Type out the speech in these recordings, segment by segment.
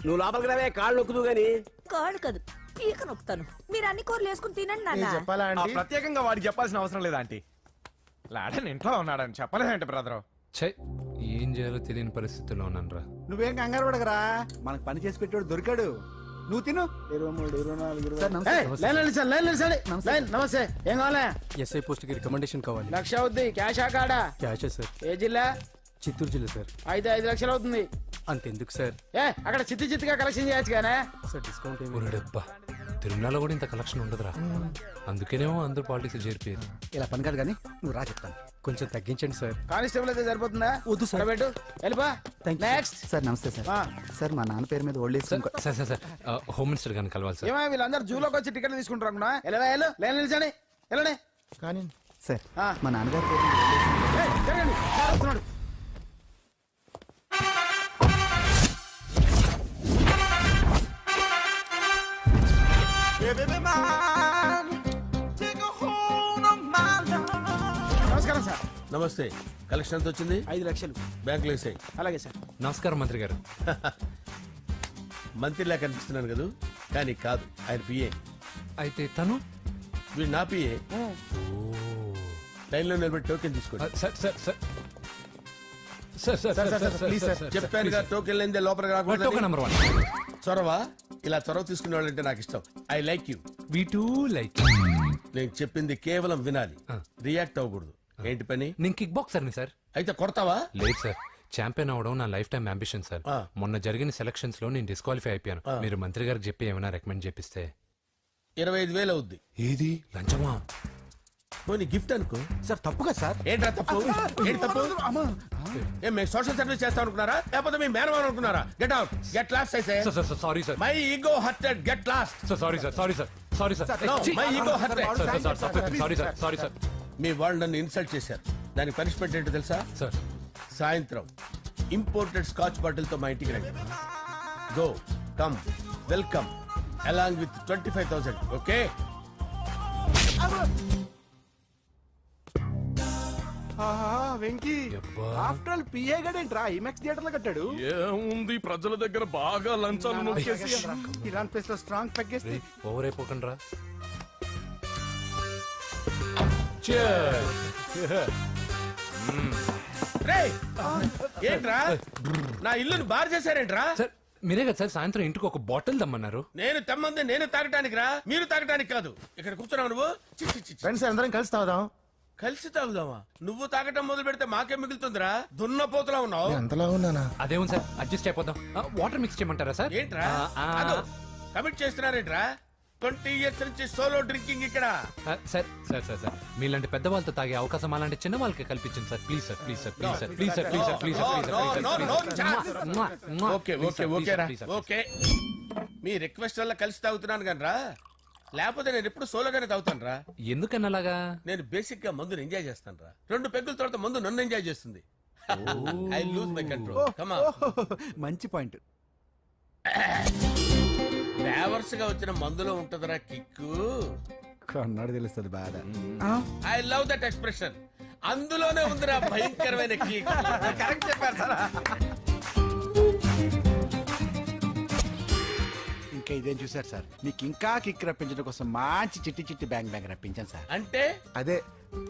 నువ్వు లోపలికి రావే, కాళ్ళు నొక్కుదు గాని. కాళ్ళు కాదు, పీక నొక్కుతాను. మీరు అన్ని కూరలు వేసుకుని తినండి నాన్న. చెప్పాలా ఆంటీ? ప్రత్యేకంగా వాడికి చెప్పాల్సిన అవసరం లేదా ఆంటీ? లాడన్ ఇంట్లో ఉన్నాడని చెప్పలేదంటే బ్రదర్. ఛై, ఏం చేయాలో తెలియని పరిస్థితుల్లో ఉన్నానురా. నువ్వేం కంగారు పడకరా, మనకు పని చేసి పెట్టాడు దొరికాడు. నువ్వు తిను. 23, 24, సార్, నమస్తే. ఏం కావాలా? ఎస్ఐ పోస్ట్ కి రికమెండేషన్ కావాలి. 1,00,000 అవుద్ది. క్యాషా కాడా? క్యాషే సార్. ఏ జిల్లా? చిత్తూరు జిల్లా సార్. అయితే 5 లక్షలు అవుతుంది. అంతెందుకు సార్? అక్కడ చిత్తుగా కలెక్షన్ చేయొచ్చు కానీ. సార్ డిస్కౌంట్ ఏమి? ఒరేడబ్బా, తిరుమలలో కూడా ఇంత కలెక్షన్ ఉండదురా. అందుకేనేమో అందరూ పాలిటిక్స్ చేరిపోయారు. ఇలా పని కాదు కానీ నువ్వు రా చెప్తాను. కొంచెం తగ్గించండి సార్. కానిస్టేబుల్ అయితే సరిపోతుందా? వద్దు సార్. పెట్టు, వెళ్ళిపా. నెక్స్ట్. సార్ నమస్తే సార్. సార్ మా నాన్న పేరు మీద old age sir sir sir home minister గారిని కలవాలి సార్. ఏమో వీళ్ళందరూ జూలోకి వచ్చి టికెట్లు తీసుకుంటారు అనుకున్నా. లైన్ నిలిచండి, వెళ్ళండి. కానీ సార్ ఆ. మా నాన్నగారి పేరు మీద old age ఏయ్, జరగండి. సార్ వస్తున్నాడు. నమస్కారం సార్. నమస్తే. కలెక్షన్ ఎంత వచ్చింది? 5 లక్షలు. బ్యాంకులో వేసాయి. అలాగే సార్. నమస్కారం మంత్రి గారు. మంత్రిలా కనిపిస్తున్నాను కదా, కానీ కాదు, ఆయన పిఏ. అయితే తను వీడు నా పిఏ. లైన్లో నిలబెట్టి టోకెన్ తీసుకోండి. Sir sir sir sir sir sir please, sir. చెప్పాను కదా, టోకెన్ లేనిదే లోపలికి టోకెన్ రాకూడదు. నెంబర్ 1. చొరవ, ఇలా చొరవ తీసుకునే వాళ్ళంటే నాకు ఇష్టం. I like you. We two like. నేను చెప్పింది కేవలం వినాలి, రియాక్ట్ అవ్వకూడదు. ఏంటి పని? నేను కిక్ బాక్సర్ని సార్. అయితే కొడతావా? లేదు సార్, ఛాంపియన్ అవడం నా లైఫ్ టైం అంబిషన్ సార్. ఆ. మొన్న జరిగిన సెలక్షన్స్ లో నేను డిస్క్వాలిఫై అయిపోయాను. మీరు మంత్రి గారికి చెప్పి ఏమైనా రికమెండ్ చేపిస్తే. 25,000 అవుద్ది. ఏది లంచమా? పోనీ గిఫ్ట్ అనుకో. సార్ తప్పు కదా సార్. ఏంట్రా తప్పు? ఏంటి తప్పు? ఏం మేము సోషల్ సర్వీస్ చేస్తాం అనుకున్నారా, లేకపోతే మీ మేనమాన్ అనుకున్నారా? Get out, get lost. అయితే sir sir sir sorry sir. My ego hurted, get lost. Sir sorry sir, sorry sir, sorry sir. No, my ego hurt. Sorry sir, sorry sir. మీ వాళ్ళు నన్ను ఇన్సల్ట్ చేశారు. దానికి పనిష్మెంట్ ఏంటో తెలుసా? Sir సాయంత్రం imported scotch bottle తో మా ఇంటికి రండి. Go, come, welcome along with 25,000. Okay? Venky after all PA గడేంట్రా ఇమెక్స్ థియేటర్ లో కట్టాడు. ఏముంది, ప్రజల దగ్గర బాగా లంచాలు నొక్కేసి ఇలాంటి ప్లేస్ లో స్ట్రాంగ్ తగ్గేస్తే ఓవర్ అయిపోకండి రా. రేయ్, ఏంట్రా నా ఇల్లుని బార్ చేశారేంట్రా? సార్ మీరే కదా సార్ సాయంత్రం ఇంటికి ఒక బాటిల్ దమ్మన్నారు. నేను తెమ్మంది నేను తాగటానికి రా, మీరు తాగటానికి కాదు. ఇక్కడ కూర్చున్నావు నువ్వు. చి, చి, చి, చి. ఫ్రెండ్స్ అందరం కలిసి తాగుదాం. కలిసి తాగుదామా? నువ్వు తాగటం మొదలు పెడితే మాకే మిగులుతుందిరా. దున్నపోతులా ఉన్నావు. ఎంతలా ఉన్నానా? అదేమో సార్ అడ్జస్ట్ అయిపోదాం. వాటర్ మిక్స్ చేయమంటారా సార్? ఏంట్రా కమిట్ చేస్తున్నారేంట్రా? 20 years నుంచి సోలో డ్రింకింగ్ ఇక్కడ. సార్ సార్ సార్ సార్ మీలాంటి పెద్ద వాళ్ళతో తాగే అవకాశం అలాంటి చిన్న వాళ్ళకి కల్పించండి sir. Please sir, please sir, please sir, please sir, please sir, please sir. Okay okay okay రా, ఓకే. మీ రిక్వెస్ట్ వల్ల కలిసి తాగుతున్నాను కానీ రా, లేకపోతే నేను ఎప్పుడు సోలోగానే తాగుతాను రా. ఎందుకన్నా అలాగా? నేను బేసిక్ గా మందుని ఎంజాయ్ చేస్తాను రా. 2 పెగ్గుల తర్వాత మందు నన్ను ఎంజాయ్ చేస్తుంది. I lose my control. Come on. మంచి పాయింట్. ఫ్లేవర్స్ గా వచ్చిన మందులో ఉంటదిరా కిక్కు. కన్నాడు తెలుస్తుంది బాధ. I love that expression. అందులోనే ఉందిరా భయంకరమైన కిక్. కరెక్ట్ చెప్పారు సార్. ఇంకా ఇదేం చూసారు సార్, మీకు ఇంకా కిక్ రప్పించడం కోసం మంచి చిట్టి చిట్టి బ్యాంగ్ బ్యాంగ్ రప్పించాను సార్. అంటే అదే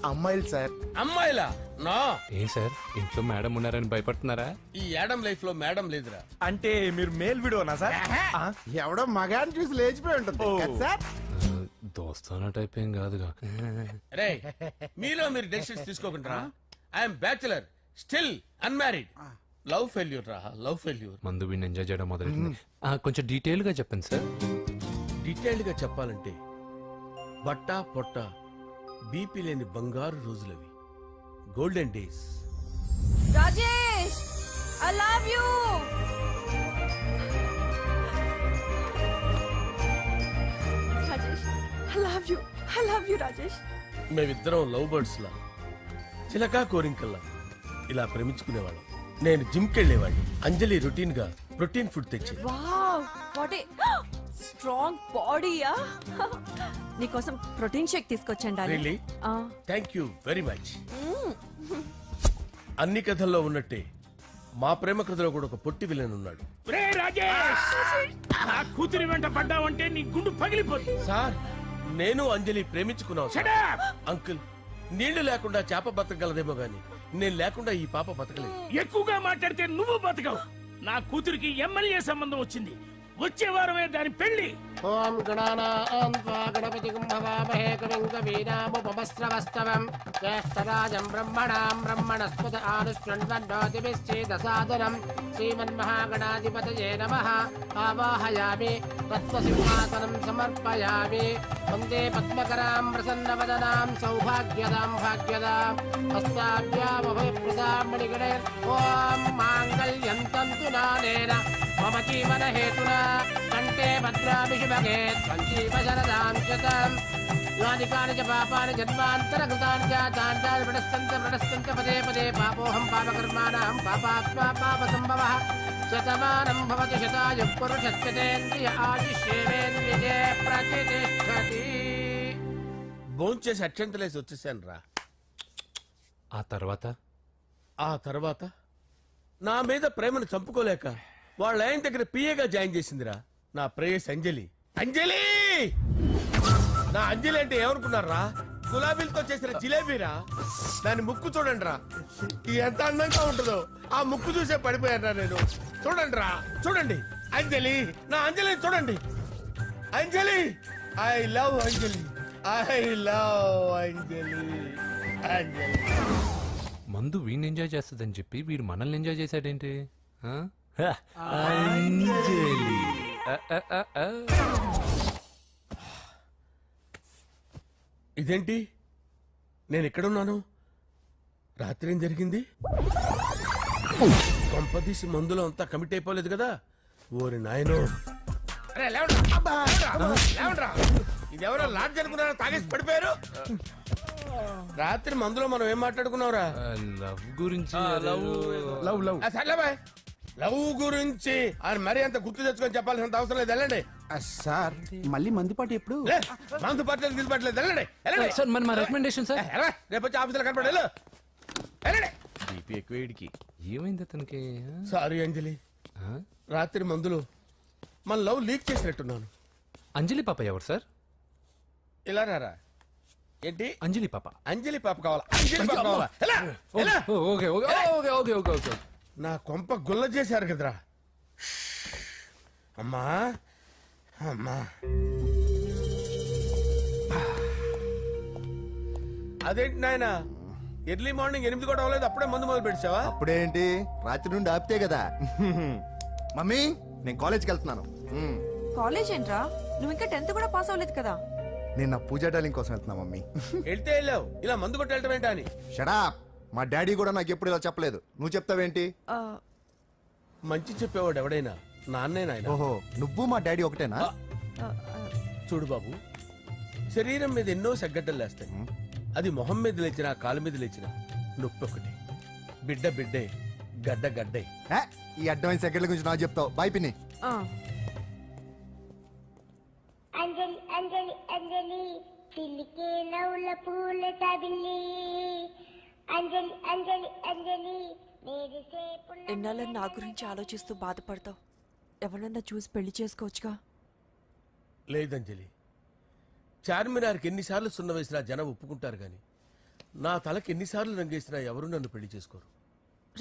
అమ్మాయిలు సార్. అమ్మాయిలా? నో. ఏం సార్ ఇంట్లో మేడం ఉన్నారని భయపడుతున్నారా? ఈ యాడమ్ లైఫ్ లో మేడం లేదురా. అంటే మీరు మేల్ వీడియోనా సార్? ఎవడో మగాన్ని చూసి లేచిపోయి ఉంటుంది కదా సార్. దోస్తానా టైప్ ఏం కాదుగా. రే, మీలో మీరు డెసిషన్స్ తీసుకోకుండా. I'm bachelor, still unmarried. Love failure రా, లవ్ ఫెయిల్యూర్. మందు వీడిని ఎంజాయ్ చేయడం మొదలైంది. కొంచెం డీటెయిల్ గా చెప్పండి సార్. డీటెయిల్డ్ గా చెప్పాలంటే బట్టా పొట్ట బీపీ లేని బంగారు రోజులవి, golden days. Rajesh, I love you. Rajesh, I love you, I love you Rajesh. మేమిద్దరం లవ్ బర్డ్స్ లా, చిలకా కోరింకల్లా ఇలా ప్రేమించుకునేవాళ్ళం. నేను జిమ్ కెళ్ళేవాడిని. అంజలి రొటీన్ గా ప్రోటీన్ ఫుడ్ తెచ్చి. వావ్, వాట్ ఏ స్ట్రాంగ్ బాడీయా. నీకోసం ప్రోటీన్ షేక్ తీసుకొచ్చండి. Really? Thank you very much. అన్ని కథల్లో ఉన్నట్టే మా ప్రేమ కథలో కూడా ఒక పొట్టి విలన్ ఉన్నాడు. రే రాజేష్, నా కూతురి వెంట పడ్డావంటే నీ గుండు పగిలిపోతుంది. సార్ నేను అంజలి ప్రేమించుకున్నావు సార్. Shut up! అంకుల్ నీళ్లు లేకుండా చేప బతకగలదేమో గాని నేను లేకుండా ఈ పాప బతకలేదు. ఎక్కువగా మాట్లాడితే నువ్వు బతకవు. నా కూతురికి ఎమ్మెల్యే సంబంధం వచ్చింది. వచ్చే వారమే దాని పెళ్లి. ఓం గణానాం త్వా గణపతిం భవామహే కవిం కవీనాముపమస్రవస్తవం జ్యేష్ఠరాజం బ్రహ్మణాం బ్రహ్మణస్పద ఆనుష్ణ్వన్నోతిభిశ్చేదసాదనం శ్రీమన్మహాగణాధిపతయే నమః. ఆవాహయామి తత్వసింహాసనం సమర్పయామి. వందే పద్మకరాం ప్రసన్నవదనాం సౌభాగ్యదాం భాగ్యదాం హస్తాభ్యామభయప్రదాం మణిగణే. ఓం మాంగళ్యం తంతు నానేన మమ జీవన హేతునా కంటే భద్రామి శుభగే సంజీవ శరదాం శతం. యాని కాని చ పాపాని జన్మాంతరకృతాని చ తాని ప్రణశ్యంత పదే పదే పాపోహం పాపకర్మాణం పాపాత్మా పాపసంభవః. శతమానం భవతి శతాయుః పురుషస్యతేంద్రియ ఆయుష్యేవేంద్రియే ప్రతిష్టతి. భోంచేసి అక్షంతలేసి వచ్చేసాను రా. ఆ తర్వాత నా మీద ప్రేమను చంపుకోలేక వాళ్ళ ఆయన దగ్గర పిఏగా జాయిన్ చేసిందిరా నా ప్రేయస్ అంజలి. అంజలి నా అంజలి అంటే ఏమనుకున్నారా? గులాబీలతో చేసిన జిలేబీరా. దాని ముక్కు చూడండి రా, ఎంత అందంగా ఉంటుందో. ఆ ముక్కు చూసే పడిపోయారా నేను. చూడండి రా, చూడండి అంజలి, నా అంజలి చూడండి. Anjali, I love Anjali, I love Anjali. Anjali మందు వీడిని ఎంజాయ్ చేస్తుందని చెప్పి వీడు మనల్ని ఎంజాయ్ చేశాడేంటి? ఆ? అంజలి. ఇదేంటి నేను ఎక్కడున్నాను? రాత్రి ఏం జరిగింది? కొంపదీసి మందులో అంతా కమిట్ అయిపోలేదు కదా? ఓరి నాయనో. ఇదెవరో లాడ్జ్ అనుకున్నారా? తాగేసి పడిపోయారు. రాత్రి మందులో మనం ఏం మాట్లాడుకున్నావురా? లవ్ గురించి లవ్ లవ్ సర్లే బాయ్, లవ్ గురించి ఆయన మరీ అంత గుర్తు తెచ్చుకొని చెప్పాల్సినంత అవసరం లేదు. వెళ్ళండి. సార్ మళ్ళీ మందుపాటి ఎప్పుడు? లే, మందు పట్టలేదు నిలబట్టలేదు. వెళ్ళండి, వెళ్ళండి. సార్ మరి మా రికమెండేషన్ సార్. రేపు వచ్చి ఆఫీసులో కనపడి వెళ్ళు. వెళ్ళండి. బీపీ ఎక్కువ వీడికి. ఏమైంది అతనికి? సారీ అంజలి, రాత్రి మందులో మన లవ్ లీక్ చేసినట్టున్నాను. అంజలి పాప ఎవరు సార్? ఇలా రారా. ఏంటి అంజలి పాప? అంజలి పాప కావాలా? అంజలి పాప కావాలా? ఎలా? ఎలా? Okay okay okay okay okay okay. నా కొంప గుల్ల చేశారు కదరా. అమ్మా అమ్మా, అదేంటి నాయన ఎర్లీ మార్నింగ్ 8 కూడా అవ్వలేదు, అప్పుడే మందు మొదలు పెట్టావా? అప్పుడేంటి, రాత్రి నుండి ఆపితే కదా. మమ్మీ నేను కాలేజ్కి వెళ్తున్నాను. కాలేజ్ ఏంట్రా? నువ్వు ఇంకా 10th కూడా పాస్ అవ్వలేదు కదా. నేను నా పూజా డాలింగ్ కోసం వెళ్తున్నా మమ్మీ. వెళ్తే వెళ్ళావు, ఇలా మందు కొట్టి వెళ్ళటం ఏంటా అని. షడా, మా డాడీ కూడా నాకు ఎప్పుడు ఇలా చెప్పలేదు. నువ్వు చెప్తావేంటి? మంచి చెప్పేవాడు ఎవడైనా నాన్నే నాయన. ఓహో, నువ్వు మా డాడీ ఒకటేనా? చూడు బాబు, శరీరం మీద ఎన్నో సగ్గడ్డలు లేస్తాయి. అది మొహం మీద లేచినా కాలు మీద లేచినా నొప్పి ఒకటి. బిడ్డ బిడ్డే, గడ్డ గడ్డే. ఈ అడ్వాన్స్ సెకండ్ల గురించి నాకు చెప్తావు. బాయ్ పిన్ని. అంజలి అంజలి అంజలి చిల్లికే నవ్వుల పూల తబిల్లి. అంజలి అంజలి అంజలి ఎన్నాళ్ళని నా గురించి ఆలోచిస్తూ బాధపడతావు. ఎవరన్నా చూసి పెళ్లి చేసుకోవచ్చుగా. లేదంజలి, చార్మినార్కి ఎన్నిసార్లు సున్న వేసినా జనం ఒప్పుకుంటారు గాని నా తలకి ఎన్నిసార్లు రంగేసినా ఎవరు నన్ను పెళ్లి చేసుకోరు.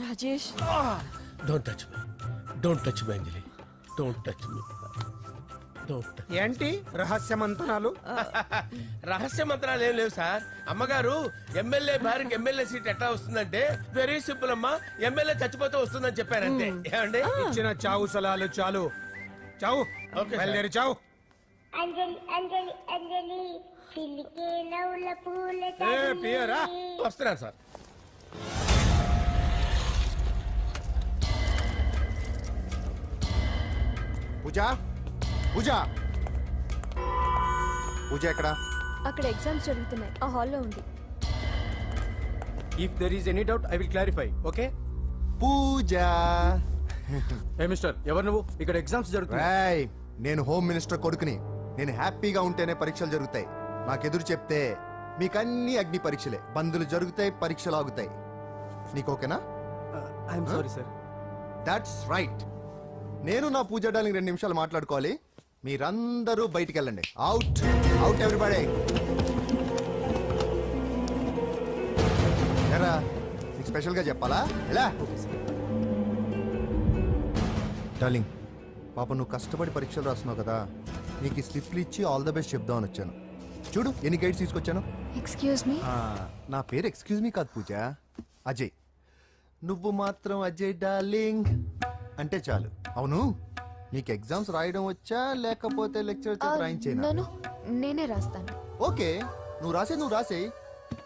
Rajesh, don't touch me, don't touch me Anjali, don't touch me. ఏంటి రహస్య మంతనాలు? రహస్య మంత్రాలు ఏం లేవు సార్. అమ్మగారు ఎమ్మెల్యే భార్యకి ఎమ్మెల్యే సీట్ ఎట్లా వస్తుందంటే వెరీ సింపుల్ అమ్మా, ఎమ్మెల్యే చచ్చిపోతే వస్తుందని చెప్పారంటే. ఏమండి, ఇచ్చిన చావు సలాలు చాలు. చావు, బయలుదేరి చావు. అంజలి అంజలి అంజలి చిల్లికే నవ్వుల పూల పియరా వస్తున్నాను సార్. పూజ, పూజ, పూజ ఎక్కడ? అక్కడ ఎగ్జామ్స్ జరుగుతున్నాయి, ఆ హాల్లో ఉంది. If there is any doubt I will clarify. Okay Pooja. ఏ మిస్టర్, ఎవరు నువ్వు? ఇక్కడ ఎగ్జామ్స్ జరుగుతున్నాయి. నేను హోమ్ మినిస్టర్ కొడుకుని. నేను హ్యాపీగా ఉంటేనే పరీక్షలు జరుగుతాయి. నాకెదురు చెప్తే మీకన్నీ అగ్ని పరీక్షలే. బందులు జరుగుతాయి, పరీక్షలు ఆగుతాయి. నీకు ఓకేనా? I'm sorry sir, that's right. నేను నా పూజ డార్లింగ్ 2 నిమిషాలు మాట్లాడుకోవాలి. మీరందరూ బయటికి వెళ్ళండి. Out out everybody. ఎరా నీకు స్పెషల్గా చెప్పాలా? ఎలా డార్లింగ్, పాప నువ్వు కష్టపడి పరీక్షలు రాస్తున్నావు కదా, నీకు ఈ స్లిప్లు ఇచ్చి ఆల్ ద బెస్ట్ చెప్దామని వచ్చాను. చూడు ఎన్ని గైడ్స్ తీసుకొచ్చాను. Excuse me. నా పేరు ఎక్స్క్యూజ్ మీ కాదు పూజ, అజయ్. నువ్వు మాత్రం అజయ్ డార్లింగ్ అంటే చాలు. అవును, నీకు ఎగ్జామ్స్ రాయడం వచ్చా లేకపోతే లెక్చర్ రాయించేనా? నేనే రాస్తాను. ఓకే, నువ్వు రాసే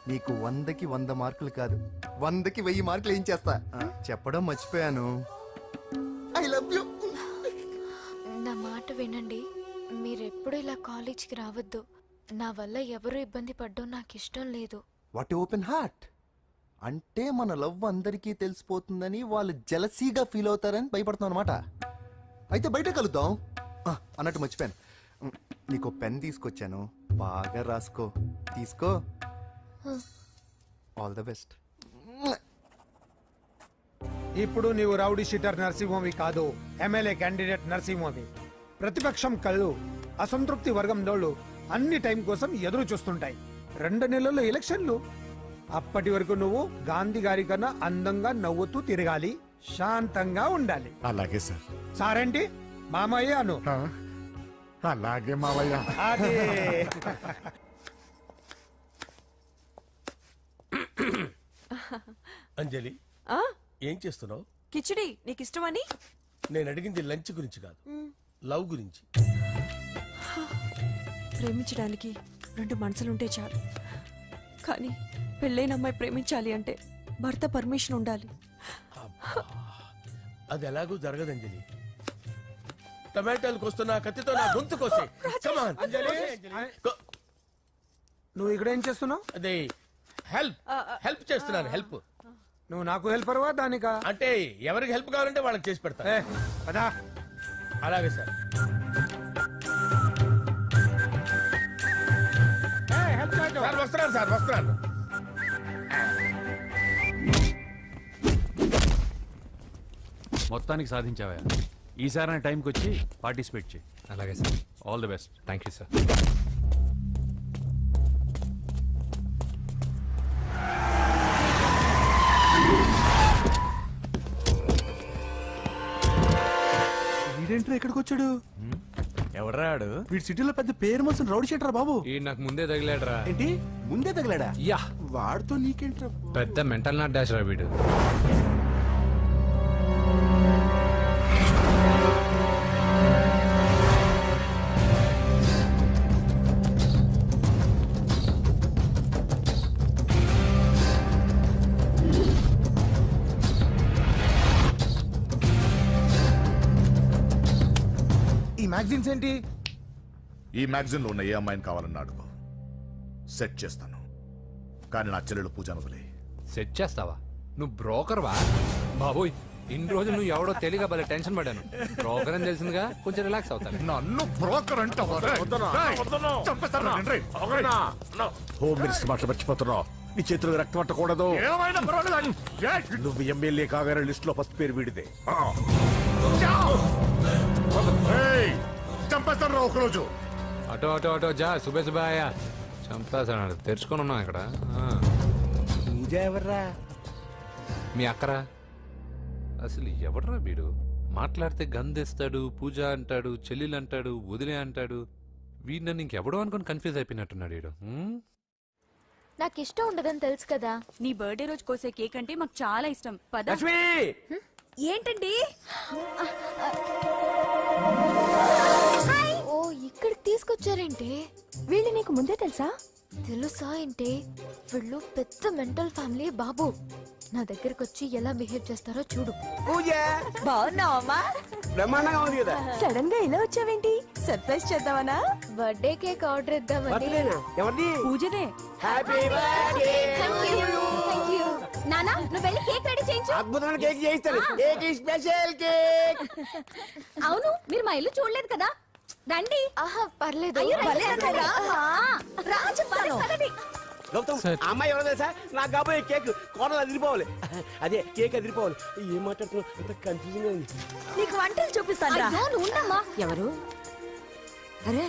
నీకు 100కి 100 మార్కులు కాదు, 100కి 1000 మార్కులు ఏం చేస్తా. చెప్పడం మర్చిపోయాను, ఐ లవ్ యూ. నా మాట వినండి, మీరెప్పుడు ఇలా కాలేజ్కి రావద్దు. నా వల్ల ఎవరు ఇబ్బంది పడ్డం నాకు ఇష్టం లేదు. వాట్ ఓపెన్ హార్ట్ అంటే మన లవ్ అందరికీ తెలిసిపోతుందని వాళ్ళు జలసీగా ఫీల్ అవుతారని భయపడుతున్నాను అనమాట. అయితే బయట కలుద్దాం. అన్నట్టు మర్చిపోయాను, నీకు పెన్ తీసుకొచ్చాను, బాగా రాసుకో. తీసుకో. All the best. ఇప్పుడు నీవు రౌడీ షీటర్ నరసింహవి కాదు, ఎమ్మెల్యే క్యాండిడేట్ నరసింహవి. ప్రతిపక్షం కళ్ళు అసంతృప్తి వర్గం నోళ్ళు అన్ని టైం కోసం ఎదురు చూస్తుంటాయి. 2 నెలల్లో ఎలక్షన్లు. అప్పటి వరకు నువ్వు గాంధీ గారి కన్నా అందంగా నవ్వుతూ తిరగాలి, శాంతంగా ఉండాలి. అలాగే సార్. సారేంటి మామయ్య అను. అలాగే మావయ్య. అదే. అంజలి, ఆ? ఏం చేస్తున్నావు? కిచిడి నీకు ఇష్టమని. నేను అడిగింది లంచ్ గురించి కాదు, లవ్ గురించి. ప్రేమించడానికి 2 మనసులుంటే చాలు, కానీ పెళ్ళైన అమ్మాయి ప్రేమించాలి అంటే భర్త పర్మిషన్ ఉండాలి. అది ఎలాగూ జరగదు అంజలి. టమాటాలు కోస్తున్నా కత్తితో నా గొంతు కోసే. Come on. నువ్వు ఇక్కడ ఏం చేస్తున్నావు? అదే హెల్ప్ చేస్తున్నాను. హెల్ప్ నువ్వు నాకు హెల్పర్వా దానికా? అంటే ఎవరికి హెల్ప్ కావాలంటే వాళ్ళకి చేసి పెడతా. పదా. అలాగే సార్. సార్ వస్తున్నాను, సార్ వస్తున్నాను. మొత్తానికి సాధించావా? ఈసారి టైంకి వచ్చి పార్టిసిపేట్ చేయి. అలాగే sir. All the best. Thank you sir. వీడేంట్రా ఇక్కడికి వచ్చాడు? ఎవడ్రాడు? వీడి సిటీలో పెద్ద పేరు మోసిన రౌడీ షీటర్ బాబు. ఈ నాకు ముందే తగిలాడరా. ఏంటి ముందే తగిలాడా? యా, వాడితో నీకేంట్రా? పెద్ద మెంటల్ నాట్ డాష్ రా వీడు. ఈ మ్యాగజైన్స్ ఏంటి? ఈ మ్యాగజైన్ లో ఉన్న ఏ అమ్మాయిని కావాలన్నా అడుగు, సెట్ చేస్తాను. కానీ నా చెల్లెలు పూజ వదిలే. సెట్ చేస్తావా? నువ్వు బ్రోకర్ వా? బాబోయ్, ఇన్ని రోజులు నువ్వు ఎవడో తెలియక భలే టెన్షన్ పడ్డాను. బ్రోకర్ అని తెలిసిందిగా కొంచెం రిలాక్స్ అవుతాను. నన్ను బ్రోకర్ అంటే హోమ్ మినిస్టర్ మాటలు మర్చిపోతున్నావు. నీ చేతులకు రక్తం పట్టకూడదు. నువ్వు ఎమ్మెల్యే కాగానే లిస్ట్ లో ఫస్ట్ పేరు వీడిదే. చంపేస్తాను రా ఒకరోజు. అటో అటో అటో జా, సుబే సుబే ఆయా. చంపేస్తాడు. తెరుచుకొని ఉన్నాం ఇక్కడ. పూజ ఎవర్రా? మీ అక్కరా? అసలు ఎవడరా వీడు? మాట్లాడితే గంధేస్తాడు, పూజ అంటాడు, చెల్లెలు అంటాడు, వదిలే అంటాడు. వీడు నన్ను ఇంకెవడో అనుకుని కన్ఫ్యూజ్ అయిపోయినట్టున్నాడు వీడు. నాకు ఇష్టం ఉండదని తెలుసు కదా. నీ బర్త్డే రోజు కోసే కేక్ అంటే మాకు చాలా ఇష్టం. పద. ఏంటండి? ఓ, ఇక్కడికి తీసుకొచ్చారేంటి? వీళ్ళు నీకు ముందే తెలుసా? తెలుసా ఏంటి? వీళ్ళు పెద్ద మెంటల్ ఫ్యామిలీ బాబు. నా దగ్గరకు వచ్చి ఎలా బిహేవ్ చేస్తారో చూడు. బాగున్నావమ్మా? బ్రహ్మాండంగా ఉంది కదా. సడన్ గా ఇలా వచ్చావేంటి? సర్ప్రైజ్ చేద్దామనా? బర్త్డే కేక్ ఆర్డర్ ఇద్దామని. ఎవరిది? పూజదే. Happy birthday. థాంక్యూ. నానా, నువ్వు వెళ్ళి కేక్ రెడీ చేయించు. అద్భుతమైన కేక్ చేయిస్తాను. Cake special cake. అవును, మీరు మా ఇల్లు చూడలేదు కదా. రండి. ఆహా, పర్లేదు. గౌతమ్ ఆ అమ్మాయి ఎవరో తెలుసా? నాకు కాబోయే కేక్ కోడలు అదిరిపోవాలి. అదే కేక్ అదిరిపోవాలి. ఏం మాట్లాడుతున్నావు? అంత కన్ఫ్యూజన్ గా ఉంది. నీకు వంటలు చూపిస్తాను నువ్వు ఉండమ్మా. ఎవరు? అరే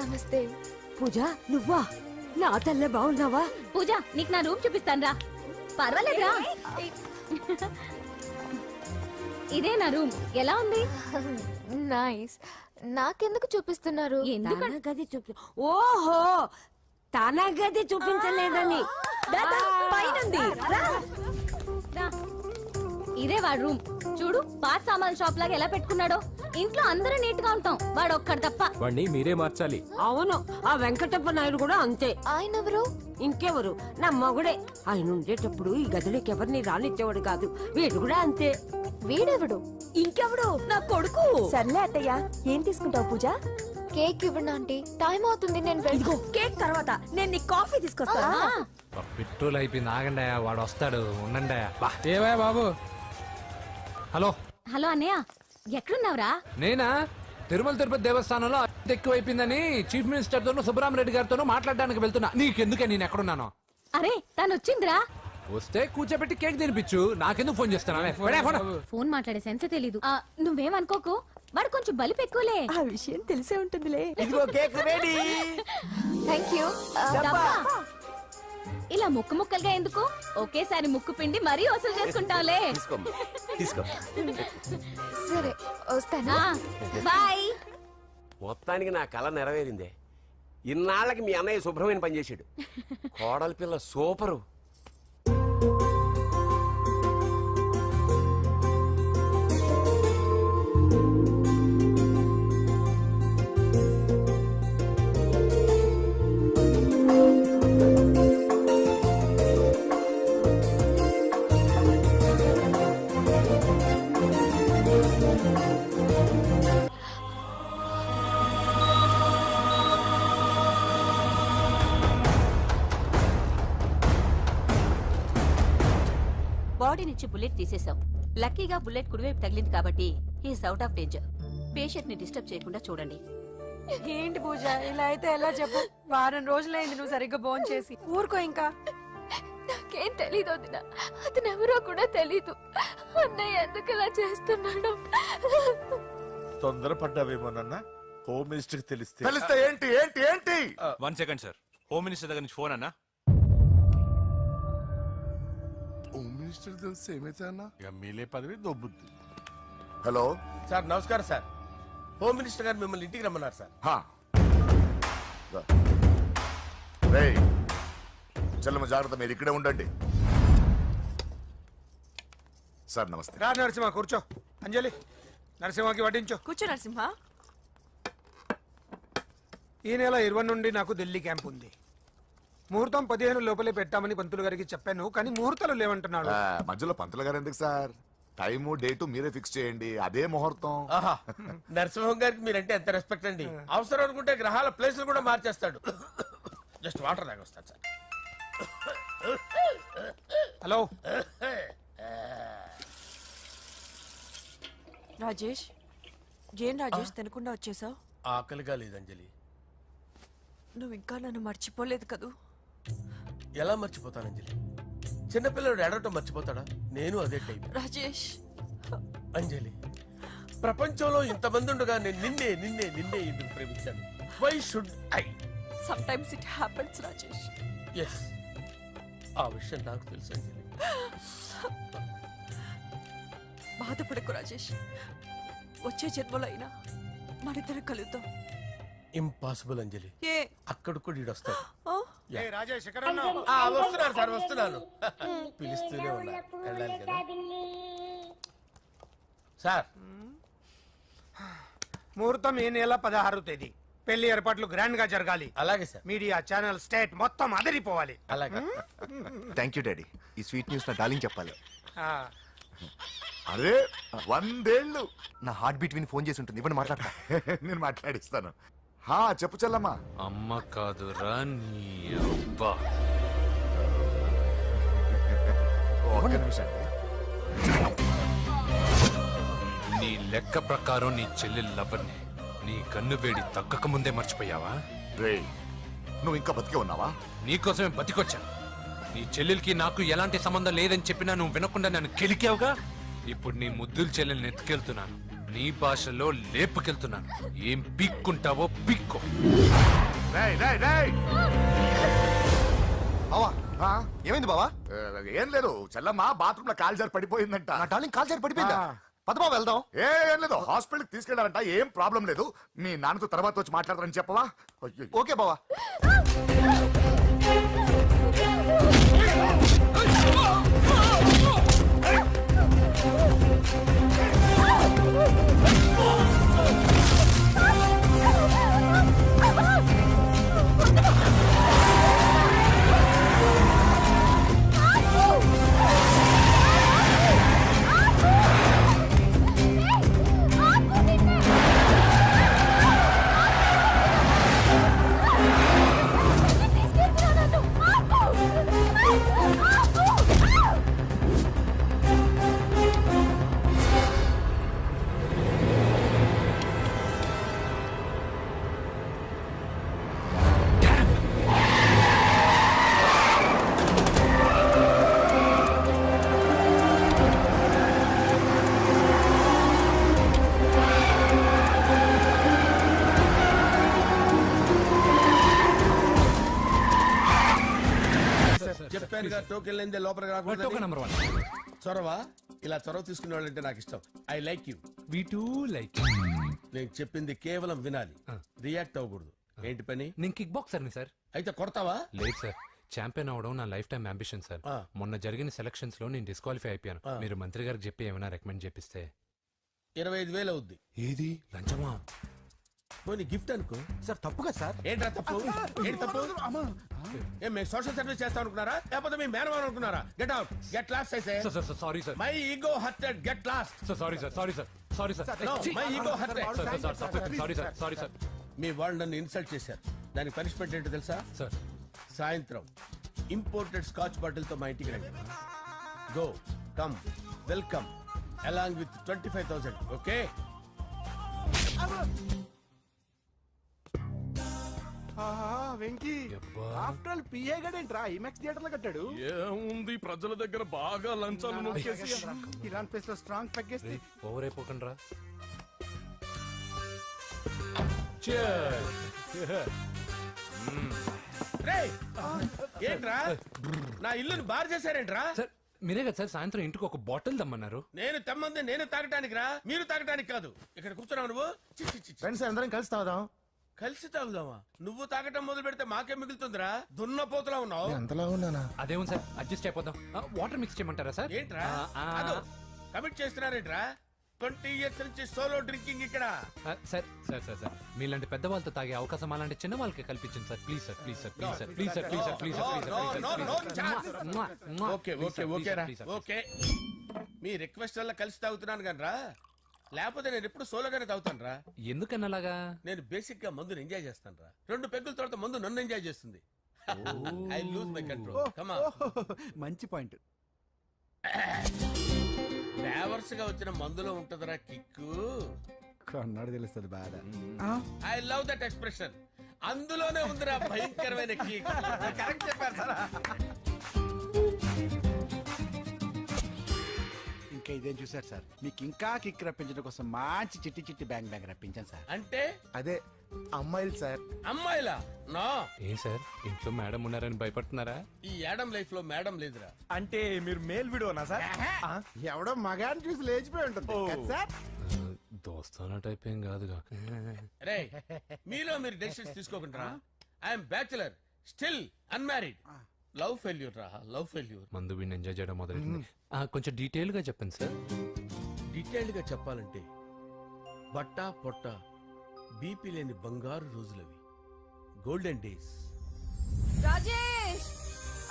నమస్తే. పూజ నువ్వా? నా తల్లే బాగున్నావా? పూజ నీకు నా రూమ్ చూపిస్తాను రా. పర్వాలేదురా. ఇదే నా రూమ్. ఎలా ఉంది? నైస్. నాకెందుకు చూపిస్తున్నారు? తన గది చూపి. ఓహో, తన గది చూపించలేదని. పైనుంది. రా. ఇదే వాడు రూమ్. చూడు పాత సామాన్ షాప్ లాగా ఎలా పెట్టుకున్నాడో. ఇంట్లో అందరూ నీట్ గా ఉంటాం, వాడు ఒక్కడు తప్ప. వాడిని మీరే మార్చాలి. అవును, ఆ వెంకటప్ప నాయుడు కూడా అంతే. ఆయన ఎవరు? ఇంకెవరు? నా మగుడే. ఆయన ఉండేటప్పుడు ఈ గదిలోకి ఎవరిని రానిచ్చేవాడు కాదు. వీడు కూడా అంతే. వీడెవడు? ఇంకెవడు? నా కొడుకు. సర్లే అత్తయ్య, ఏం తీసుకుంటావు పూజ? కేక్ ఇవ్వండి ఆంటీ, టైం అవుతుంది. నేను ఇదిగో కేక్ తర్వాత నేను నీకు కాఫీ తీసుకొస్తాను. పెట్రోల్ అయిపోయింది, ఆగండి, వాడు వస్తాడు, ఉండండి. ఏవా బాబు? హలో హలో అన్నయ్య, ఎక్కడున్నావురా? నేనా? తిరుమల తిరుపతి దేవస్థానంలో అత్యంత ఎక్కువైపోయిందని చీఫ్ మినిస్టర్ తోనూ సుబ్బరామరెడ్డి గారితోనూ మాట్లాడడానికి వెళ్తున్నా. నీకెందుకే నేను ఎక్కడున్నాను? అరే తను వచ్చిందిరా. వస్తే కూర్చోబెట్టి కేక్ తినిపించు, నాకెందుకు ఫోన్ చేస్తున్నా? ఫోన్ మాట్లాడే సెన్స్ తెలీదు. నువ్వేమనుకోకు, వాడు కొంచెం బలిపు ఎక్కువలే. ఆ విషయం తెలిసే ఉంటుందిలే. ఇదిగో కేక్ రెడీ. Thank you. ఇలా ముక్కు ముక్కలుగా ఎందుకు? ఒకేసారి ముక్కు పిండి మరీ వసూలు చేసుకుంటావులే. తీసుకో. సరే వస్తానా? బాయ్. మొత్తానికి నా కళ నెరవేరిందే. ఇన్నాళ్ళకి మీ అన్నయ్య శుభ్రమైన పని చేశాడు. కోడలి పిల్ల సూపరు. బాడీ నుంచి బుల్లెట్ తీసేశాం. లక్కీగా బుల్లెట్ కుడివైపు తగిలింది కాబట్టి he's out of danger. Patient ని డిస్టర్బ్ చేయకుండా చూడండి. ఏంటి పూజ, ఇలా అయితే ఎలా చెప్పు? వారం రోజులైంది నువ్వు సరిగ్గా భోజనం చేసి. ఊరుకో ఇంకా. నాకేం తెలీదు వదిన, అతను ఎవరో కూడా తెలీదు. అన్నయ్య ఎందుకు ఇలా చేస్తున్నాడు? తొందరపడ్డావేమోనన్న. హోమ్ మినిస్టర్ తెలిస్తే ఏంటి ఏంటి ఏంటి? 1 సెకండ్ సార్, హోమ్ మినిస్టర్ దగ్గర నుంచి ఫోన్ అన్నా. హోమ్ మినిస్టర్ తెలిస్తే ఏమైతే అన్నా? ఎమ్మెల్యే పదవి దొబ్బుద్ది. హలో సార్ నమస్కారం సార్. హోమ్ మినిస్టర్ గారు మిమ్మల్ని ఇంటికి రమ్మన్నారు సార్. చల్లమ్మ జాగ్రత్త, మీరు ఇక్కడే ఉండండి. సార్ నమస్తే. రా నరసింహ, కూర్చో. అంజలి, నరసింహకి వడ్డించు. కూర్చో నరసింహ. ఈ నెల 20 నుండి నాకు ఢిల్లీ క్యాంప్ ఉంది. ముహూర్తం 15 లోపలే పెట్టామని పంతులు గారికి చెప్పాను, కానీ ముహూర్తాలు లేవంటున్నాడు. మధ్యలో పంతులు గారు ఎందుకు సార్? టైము డేటు మీరే ఫిక్స్ చేయండి, అదే ముహూర్తం. ఆహా, నరసింహం గారికి మీరంటే ఎంత రెస్పెక్ట్ అండి. అవసరం అనుకుంటే గ్రహాల ప్లేసులు కూడా మార్చేస్తాడు. జస్ట్ వాటర్ తాగొస్తాడు సార్. హలో రాజేష్, ఏం రాజేష్ తినకుండా వచ్చేసావు? ఆకలిగా లేదు అంజలి. నువ్వు ఇంకా నన్ను మర్చిపోలేదు కదూ? ఎలా మర్చిపోతాను అంజలి? చిన్నపిల్లడు ఏడవటం మర్చిపోతాడా? నేను అదే టైప్. రాజేష్ అంజలి, ప్రపంచంలో ఇంతమంది ఉండగా నేను నిన్నే నిన్నే నిన్నే ఎందుకు ప్రేమించాను? Why should I? Sometimes it happens Rajesh. Yes, ఆ విషయం నాకు తెలుసు అంజలి. బాధపడకు రాజేష్, వచ్చే జన్మలో అయినా మనిద్దరం కలుద్దాం. ఇంపాసిబుల్ అంజలి. ఏ అక్కడ కూడా ఈడొస్తాడు. ఏ రాజేష్, ఎక్కడ ఉన్నావు? వస్తున్నాను సార్, వస్తున్నాను. పిలుస్తూనే ఉన్నా, వెళ్ళాలి కదా సార్. ముహూర్తం ఈ నెల 16వ తేదీ. పెళ్లి ఏర్పాట్లు గ్రాండ్ గా జరగాలి. అలాగే సార్. మీడియా ఛానల్ స్టేట్ మొత్తం అదిరిపోవాలి. అలాగే. Thank you daddy. ఈ స్వీట్ న్యూస్ నా డార్లింగ్ చెప్పాలి. ఆ, అరే 100 ఏళ్ళు నా హార్ట్ బీట్ విని ఫోన్ చేసి ఉంటుంది. ఇవ్వండి మాట్లాడతా. నేను మాట్లాడిస్తాను. చెప్పు చెల్లమ్మా. అమ్మ కాదురా నీ అబ్బా. ఒక్క నిమిషం. నీ లెక్క ప్రకారం నీ చెల్లెలు లవ్వర్ని నీ కన్ను వేడి తగ్గక ముందే మర్చిపోయావా? రే నువ్వు ఇంకా బతికే ఉన్నావా? నీకోసమే బతికొచ్చాను. నీ చెల్లెలకి నాకు ఎలాంటి సంబంధం లేదని చెప్పినా నువ్వు వినకుండా నన్ను కెలికావుగా. ఇప్పుడు నీ ముద్దుల చెల్లెల్ని ఎత్తుకెళ్తున్నాను, నీ భాషలో లేపుకెళ్తున్నాను. ఏం పిక్కుంటావో పిక్కో. బావా ఏమైంది బావా? ఏం లేదు, చెల్లమ్మ బాత్రూమ్ లో కాల్జారి పడిపోయిందంట. నా డార్లింగ్ కాల్ చేరి పడిపోయిందా? పద బావ వెళ్దాం. ఏం లేదు, హాస్పిటల్ తీసుకెళ్లారంట. ఏం ప్రాబ్లం లేదు. మీ నాన్నతో తర్వాత వచ్చి మాట్లాడతారని చెప్పవా? అయ్యో. ఓకే బావా. చెప్పానుగా టోకెన్ లేనిదే లోపలికి రాకూడదు. Token number 1. చొరవ, ఇలా చొరవ తీసుకునే వాళ్ళంటే నాకు ఇష్టం. I like you. We two like. నేను చెప్పింది కేవలం వినాలి, రియాక్ట్ అవ్వకూడదు. ఏంటి పని? నేను కిక్ బాక్సర్ని సార్. అయితే కొడతావా? లేదు సార్, ఛాంపియన్ అవడం నా లైఫ్ టైం అంబిషన్ సార్. మొన్న జరిగిన సెలక్షన్స్ లో నేను డిస్క్వాలిఫై అయిపోయాను. మీరు మంత్రి గారికి చెప్పి ఏమైనా రికమెండ్ చేపిస్తే. 25,000 అవుద్ది. ఏది లంచమా? పోనీ గిఫ్ట్ అనుకో. సార్ తప్పుగా సార్. ఏంట్రా తప్పు? ఏంటి తప్పు? ఏం మేము సోషల్ సర్వీస్ చేస్తాం అనుకున్నారా, లేకపోతే మీ మేనమాన్ అనుకున్నారా? గెట్ అవుట్, గెట్ లాస్ట్ అయితే. Sorry sir. My ego hurted, get lost. Sorry sir. Sorry sir. No, my ego hurt. Sorry sir. మీ వాళ్ళు నన్ను ఇన్సల్ట్ చేశారు. దానికి పనిష్మెంట్ ఏంటో తెలుసా? సార్ సాయంత్రం ఇంపోర్టెడ్ స్కాచ్ బాటిల్ తో మా ఇంటికి రండి. Go come welcome along with 25,000. Okay? Venky after all PA గడేంట్రా ఇమెక్స్ థియేటర్ లో కట్టాడు. ఏముంది, ప్రజల దగ్గర బాగా లంచాలు నొక్కేసి ఇరాన్ ప్లేస్ లో స్ట్రాంగ్ తగ్గేస్తే ఓవర్ అయిపోకండి రా. రేయ్, ఏంట్రా నా ఇల్లుని బార్ చేశారేంట్రా? సార్ మీరే కదా సార్ సాయంత్రం ఇంటికి ఒక బాటిల్ దమ్మన్నారు. నేను తెమ్మంది నేను తాగటానికి రా, మీరు తాగటానికి కాదు. ఇక్కడ కూర్చున్నావు నువ్వు. చి, చి, చి, చి. ఫ్రెండ్స్ అందరం కలిసి తాగుదాం. కలిసి తాగుదామా? నువ్వు తాగటం మొదలు పెడితే మాకే మిగులుతుందిరా. దున్నపోతులా ఉన్నావు. ఎంతలా ఉన్నానా? అదేమో సార్ అడ్జస్ట్ అయిపోదాం. వాటర్ మిక్స్ చేయమంటారా సార్? ఏంట్రా కమిట్ చేస్తున్నారేంట్రా? 20 years నుంచి సోలో డ్రింకింగ్ ఇక్కడ. సార్ సార్ సార్ సార్ మీలాంటి పెద్ద వాళ్ళతో తాగే అవకాశం అలాంటి చిన్న వాళ్ళకి కల్పించండి sir. Please sir, please sir, please sir, please sir, please sir, please sir. Okay okay okay రా, ఓకే. మీ రిక్వెస్ట్ వల్ల కలిసి తాగుతున్నాను కానీ రా, లేకపోతే నేను ఎప్పుడు సోలోగానే తాగుతాను రా. ఎందుకన్నా అలాగా? నేను బేసిక్ గా మందుని ఎంజాయ్ చేస్తాను రా. 2 పెగ్గుల తర్వాత మందు నన్ను ఎంజాయ్ చేస్తుంది. I lose my control. Come on. మంచి పాయింట్. ఫ్లేవర్స్ గా వచ్చిన మందులో ఉంటదిరా కిక్కు. కన్నాడు తెలుస్తుంది బాధ. I love that expression. అందులోనే ఉందిరా భయంకరమైన కిక్. కరెక్ట్ చెప్పారు సార్. ఇంకా ఇదేం చూసారు సార్, మీకు ఇంకా కిక్ రప్పించడం కోసం మంచి చిట్టి చిట్టి బ్యాంగ్ రప్పించాను సార్. అంటే అదే అమ్మాయిలు సార్. అమ్మాయిలా? నా ఏం సార్ ఇంట్లో మేడం ఉన్నారని భయపడుతున్నారా? ఈ యాడమ్ లైఫ్ లో మేడం లేదురా. అంటే మీరు మేల్ వీడియోనా సార్? ఎవడో మగాన్ని చూసి లేచిపోయి ఉంటుంది కదా సార్. దోస్తానా టైప్ ఏం కాదుగా. రే, మీలో మీరు డెసిషన్స్ తీసుకోకుండా. I'm bachelor, still unmarried. Love failure రా, లవ్ ఫెయిల్యూర్. మందు వీడిని ఎంజాయ్ చేయడం మొదలైంది. కొంచెం డీటెయిల్ గా చెప్పండి సార్. డీటెయిల్డ్ గా చెప్పాలంటే బట్టా పొట్ట బీపీ లేని బంగారు రోజులవి, golden days. Rajesh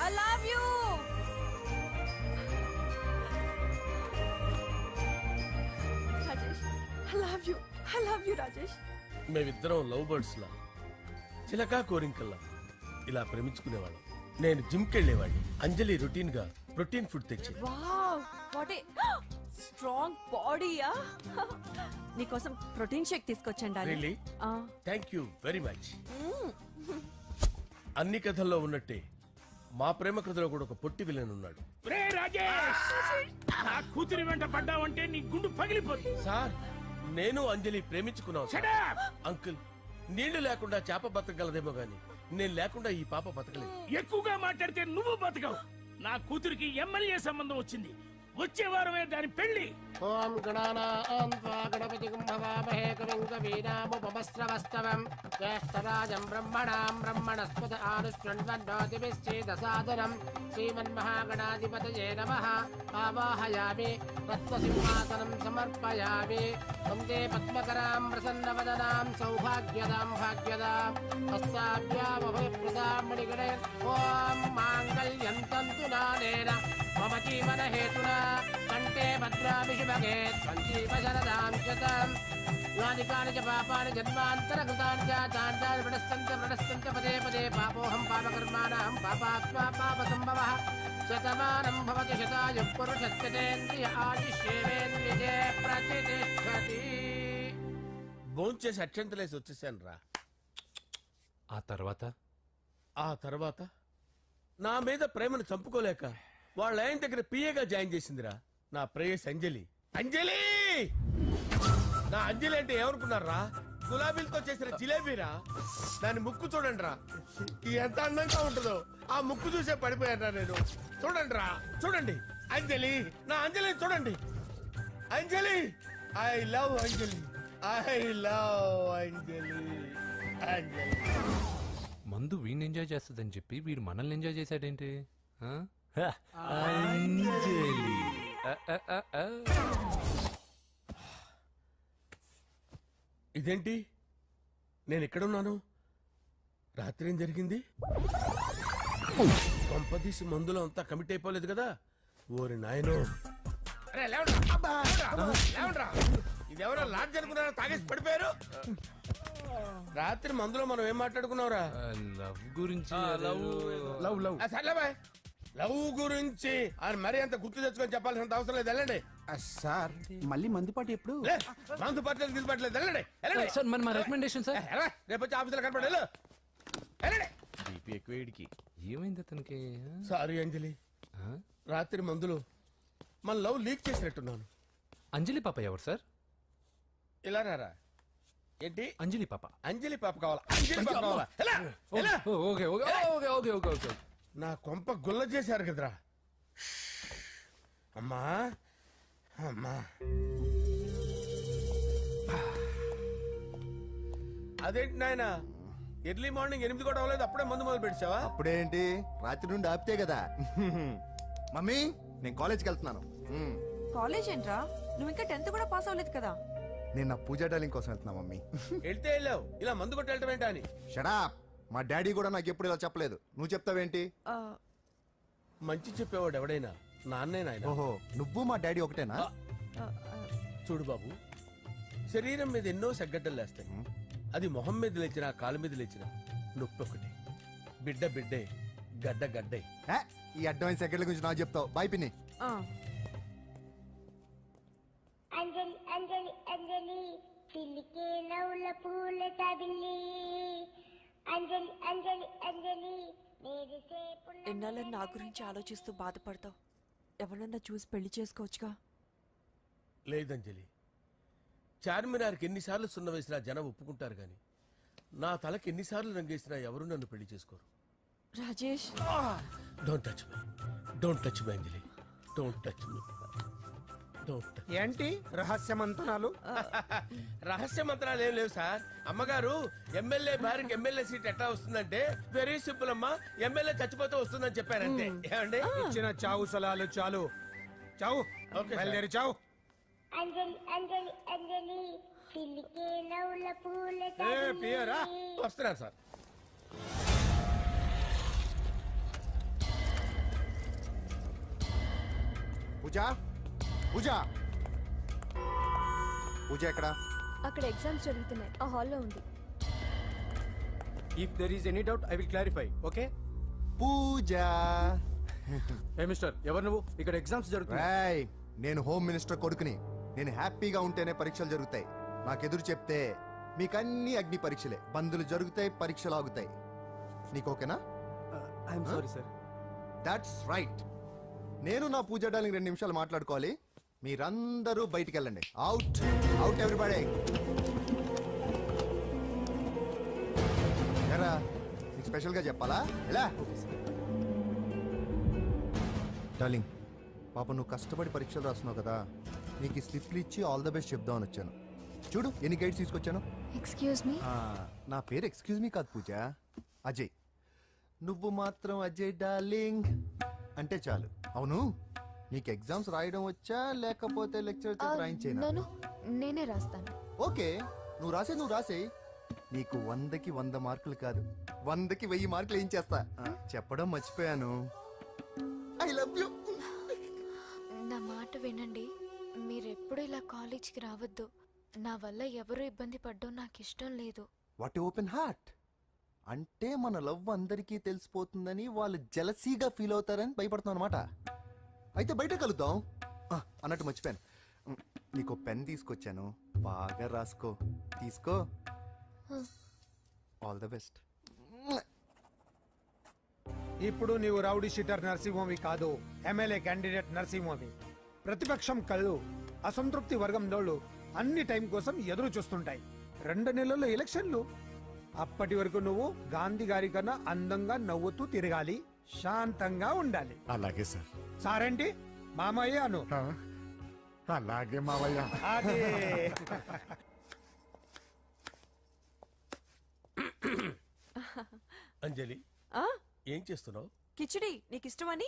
I love you. Rajesh I love you, I love you Rajesh. మేమిద్దరం లవ్ బర్డ్స్ లా, చిలకా కోరింకల్లా ఇలా ప్రేమించుకునేవాళ్ళం. నేను జిమ్ కెళ్ళేవాడిని. అంజలి రొటీన్ గా ప్రోటీన్ ఫుడ్ తెచ్చి. వావ్ వాట్ ఏ స్ట్రాంగ్ బాడీయా. నీకోసం ప్రోటీన్ షేక్ తీసుకొచ్చండి. Really? Thank you very much. అన్ని కథల్లో ఉన్నట్టే మా ప్రేమ కథలో కూడా ఒక పొట్టి విలన్ ఉన్నాడు. రే రాజేష్, నా కూతురి వెంట పడ్డావంటే నీ గుండు పగిలిపోతుంది. సార్ నేను అంజలి ప్రేమించుకున్నాను సార్. Shut up! అంకుల్ నీళ్లు లేకుండా చేప బతకగలదేమో గాని నేను లేకుండా ఈ పాప బతకలేదు. ఎక్కువగా మాట్లాడితే నువ్వు బతకవు. నా కూతురికి ఎమ్మెల్యే సంబంధం వచ్చింది. వచ్చే వారమే దాని పెళ్లి. ఓం గణానాం త్వా గణపతిం భవామహే కవిం కవీనాముపమస్రవస్తవం జ్యేష్ఠరాజం బ్రహ్మణాం బ్రహ్మణస్పద ఆనుష్ణ్వన్నోతిభిశ్చేదసాదనం శ్రీమన్మహాగణాధిపతయే నమః. ఆవాహయామి తత్వసింహాసనం సమర్పయామి. వందే పద్మకరాం ప్రసన్నవదనాం సౌభాగ్యదాం భాగ్యదాం హస్తాభ్యామభయప్రదాం మణిగణే. ఓం మాంగళ్యం తంతు నానేన మమ జీవన హేతునా కంటే భద్రామి శుభగే సంజీవ శరదాం శతం. యాని కాని చ పాపాని జన్మాంతరకృతాని చాతాని ప్రణశ్యంత పదే పదే పాపోహం పాపకర్మాణం పాపాత్మా పాపసంభవః. శతమానం భవతి శతాయుః పురుషస్యతేంద్రియ ఆయుష్యేవేంద్రియే ప్రతిష్టతి. భోంచేసి అక్షంతలేసి వచ్చేసాను రా. ఆ తర్వాత ఆ తర్వాత నా మీద ప్రేమను చంపుకోలేక వాళ్ళ ఆయన దగ్గర పిఏగా జాయిన్ చేసిందిరా నా ప్రేయస్ అంజలి. అంజలి నా అంజలి అంటే ఏమనుకున్నారా? గులాబీలతో చేసిన జిలేబీరా. దాని ముక్కు చూడండి రా, ఎంత అందంగా ఉంటుందో. ఆ ముక్కు చూసే పడిపోయారా నేను. చూడండి రా, చూడండి అంజలి, నా అంజలి చూడండి. Anjali, I love Anjali, I love Anjali. Anjali మందు వీడిని ఎంజాయ్ చేస్తుందని చెప్పి వీడు మనల్ని ఎంజాయ్ చేశాడేంటి? ఆ? అంజలి. ఇదేంటి నేను ఎక్కడున్నాను? రాత్రి ఏం జరిగింది? కొంపదీసి మందులో అంతా కమిట్ అయిపోలేదు కదా? ఓరి నాయనో. అరే లేవండ్రా. లేవండ్రా. ఇదెవరో లాడ్జ్ అనుకున్నారా? తాగేసి పడిపోయారు. రాత్రి మందులో మనం ఏం మాట్లాడుకున్నావురా? లవ్ గురించి సర్లే బాయ్, లవ్ గురించి అని మరీ అంత గుర్తు తెచ్చుకొని చెప్పాల్సినంత అవసరం లేదు. వెళ్ళండి. సార్ మళ్ళీ మందుపాటి ఎప్పుడు? లే, మందు పట్టలేదు గిల్లు పట్టలేదు. వెళ్ళండి వెళ్ళండి. సార్ మన రికమెండేషన్ సార్. రేపు వచ్చి ఆఫీసులో కనపడి వెళ్ళండి. బీపీ ఎక్కువ. ఏమైంది అతనికి? సారీ అంజలి, రాత్రి మందులో మన లవ్ లీక్ చేసినట్టున్నాను. అంజలి పాప ఎవరు సార్? ఇలా రారా. ఏంటి అంజలి పాప? అంజలి పాప కావాలా? అంజలి పాప కావాలా? ఎలా? ఎలా? Okay okay okay okay okay okay. నా కొంప గుల్ల చేశారు కదరా. అమ్మా అమ్మా, అదేంటి నాయన ఎర్లీ మార్నింగ్ 8 కూడా అవ్వలేదు, అప్పుడే మందు మొదలు పెట్టావా? అప్పుడేంటి, రాత్రి నుండి ఆపితే కదా. మమ్మీ నేను కాలేజ్కి వెళ్తున్నాను. కాలేజ్ ఏంట్రా? నువ్వు ఇంకా 10th కూడా పాస్ అవ్వలేదు కదా. నేను నా పూజా డాలింగ్ కోసం వెళ్తున్నా మమ్మీ. వెళ్తే వెళ్ళావు, ఇలా మందు కొట్టి వెళ్ళటం ఏంటా అని. షడా, మా డాడీ కూడా నాకు ఎప్పుడు ఇలా చెప్పలేదు. నువ్వు చెప్తావేంటి? మంచి చెప్పేవాడు ఎవడైనా నాన్నే నాయన. ఓహో, నువ్వు మా డాడీ ఒకటేనా? చూడు బాబు, శరీరం మీద ఎన్నో సగ్గడ్డలు లేస్తాయి. అది మొహం మీద లేచినా కాలు మీద లేచినా నొప్పి ఒకటి. బిడ్డ బిడ్డే, గడ్డ గడ్డే. ఈ అడ్వాన్స్ సెకండ్ల గురించి నాకు చెప్తావు. బాయ్ పిన్ని. అంజలి అంజలి అంజలి పిల్లికే నవ్వుల పూల తబిల్లి. అంజలి అంజలి అంజలి ఎన్నాళ్ళ నా గురించి ఆలోచిస్తూ బాధపడతావు? ఎవరన్నా చూసి పెళ్లి చేసుకోవచ్చుగా. లేదంజలి, చార్మినార్కి ఎన్నిసార్లు సున్న వేసినా జనం ఒప్పుకుంటారు గాని నా తలకి ఎన్నిసార్లు రంగేసినా ఎవరు నన్ను పెళ్లి చేసుకోరు. Rajesh, don't touch me, don't touch me Anjali, don't touch me, don't touch. ఏంటి రహస్య మంతనాలు? రహస్య మంత్రాలు ఏం లేవు సార్. అమ్మగారు ఎమ్మెల్యే భార్యకి ఎమ్మెల్యే సీట్ ఎట్లా వస్తుందంటే వెరీ సింపుల్ అమ్మా, ఎమ్మెల్యే చచ్చిపోతే వస్తుందని చెప్పారంటే. ఏమండి? ఇచ్చిన చావు సలాలు చాలు. చావు. Okay sir. బయలుదేరి చావు. అంజలి అంజలి అంజలి పిల్లికే నవ్వుల పూల పియరా వస్తున్నాను సార్. పూజ, పూజ, పూజ ఎక్కడ? అక్కడ ఎగ్జామ్స్ జరుగుతున్నాయి, ఆ హాల్లో ఉంది. If there is any doubt I will clarify. Okay Pooja. ఏ మిస్టర్, ఎవరు నువ్వు? ఇక్కడ ఎగ్జామ్స్ జరుగుతున్నాయి. నేను హోమ్ మినిస్టర్ కొడుకుని. నేను హ్యాపీగా ఉంటేనే పరీక్షలు జరుగుతాయి. నాకెదురు చెప్తే మీకన్నీ అగ్ని పరీక్షలే. బందులు జరుగుతాయి, పరీక్షలు ఆగుతాయి. నీకు ఓకేనా? I'm sorry sir. That's right. నేను నా పూజ డార్లింగ్ 2 నిమిషాలు మాట్లాడుకోవాలి. మీరందరూ బయటికి వెళ్ళండి. Out out everybody. ఎరా నీకు స్పెషల్గా చెప్పాలా? ఎలా డార్లింగ్, పాప నువ్వు కష్టపడి పరీక్షలు రాస్తున్నావు కదా, నీకు ఈ స్లిప్లు ఇచ్చి ఆల్ ద బెస్ట్ చెప్దామని వచ్చాను. చూడు ఎన్ని గైడ్స్ తీసుకొచ్చాను. Excuse me. నా పేరు ఎక్స్క్యూజ్ మీ కాదు పూజ, అజయ్. నువ్వు మాత్రం అజయ్ డార్లింగ్ అంటే చాలు. అవును, నీకు ఎగ్జామ్స్ రాయడం వచ్చా లేకపోతే లెక్చర్ రాయించేనా? నన్ను నేనే రాస్తాను. ఓకే, నువ్వు రాసే. నీకు 100కి 100 మార్కులు కాదు, 100కి 1000 మార్కులు ఏం చేస్తా. చెప్పడం మర్చిపోయాను, ఐ లవ్ యూ. నా మాట వినండి, మీరెప్పుడు ఇలా కాలేజ్కి రావద్దు. నా వల్ల ఎవరు ఇబ్బంది పడ్డం నాకు ఇష్టం లేదు. What open heart. అంటే మన లవ్ అందరికీ తెలిసిపోతుందని వాళ్ళు జలసీగా ఫీల్ అవుతారని భయపడుతున్నాను అనమాట. అయితే బయట కలుద్దాం. అన్నట్టు మర్చిపోయాను, నీకు పెన్ తీసుకొచ్చాను, బాగా రాసుకో. తీసుకో. All the best. ఇప్పుడు నీవు రౌడీ షీటర్ నరసింహవి కాదు, ఎమ్మెల్యే క్యాండిడేట్ నరసింహవి. ప్రతిపక్షం కళ్ళు అసంతృప్తి వర్గంలోళ్ళు అన్ని టైం కోసం ఎదురు చూస్తుంటాయి. 2 నెలల్లో ఎలక్షన్లు. అప్పటి వరకు నువ్వు గాంధీ గారి కన్నా అందంగా నవ్వుతూ తిరగాలి, శాంతంగా ఉండాలి. అలాగే సార్. సారేంటి మామయ్య అను. అలాగే మావయ్య. అదే. అంజలి, ఏం చేస్తున్నావు? కిచిడి నీకు ఇష్టమని.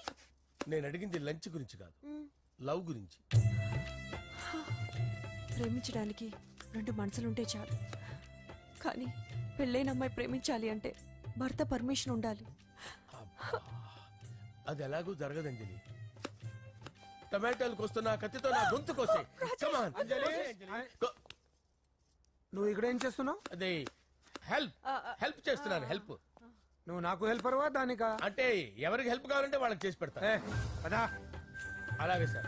నేను అడిగింది లంచ్ గురించి కాదు, లవ్ గురించి. ప్రేమించడానికి 2 మనసులుంటే చాలు, కానీ పెళ్ళైన అమ్మాయి ప్రేమించాలి అంటే భర్త పర్మిషన్ ఉండాలి. అది ఎలాగూ జరగదు అంజలి. టమాటాలు కోస్తున్నా కత్తితో నా గొంతు కోసే. అంజలి, నువ్వు ఇక్కడ ఏం చేస్తున్నావు? అదే హెల్ప్ చేస్తున్నాను. హెల్ప్. నువ్వు నాకు హెల్పర్వా దానికా? అంటే ఎవరికి హెల్ప్ కావాలంటే వాళ్ళకి చేసి పెడతా. పదా. అలాగే సార్.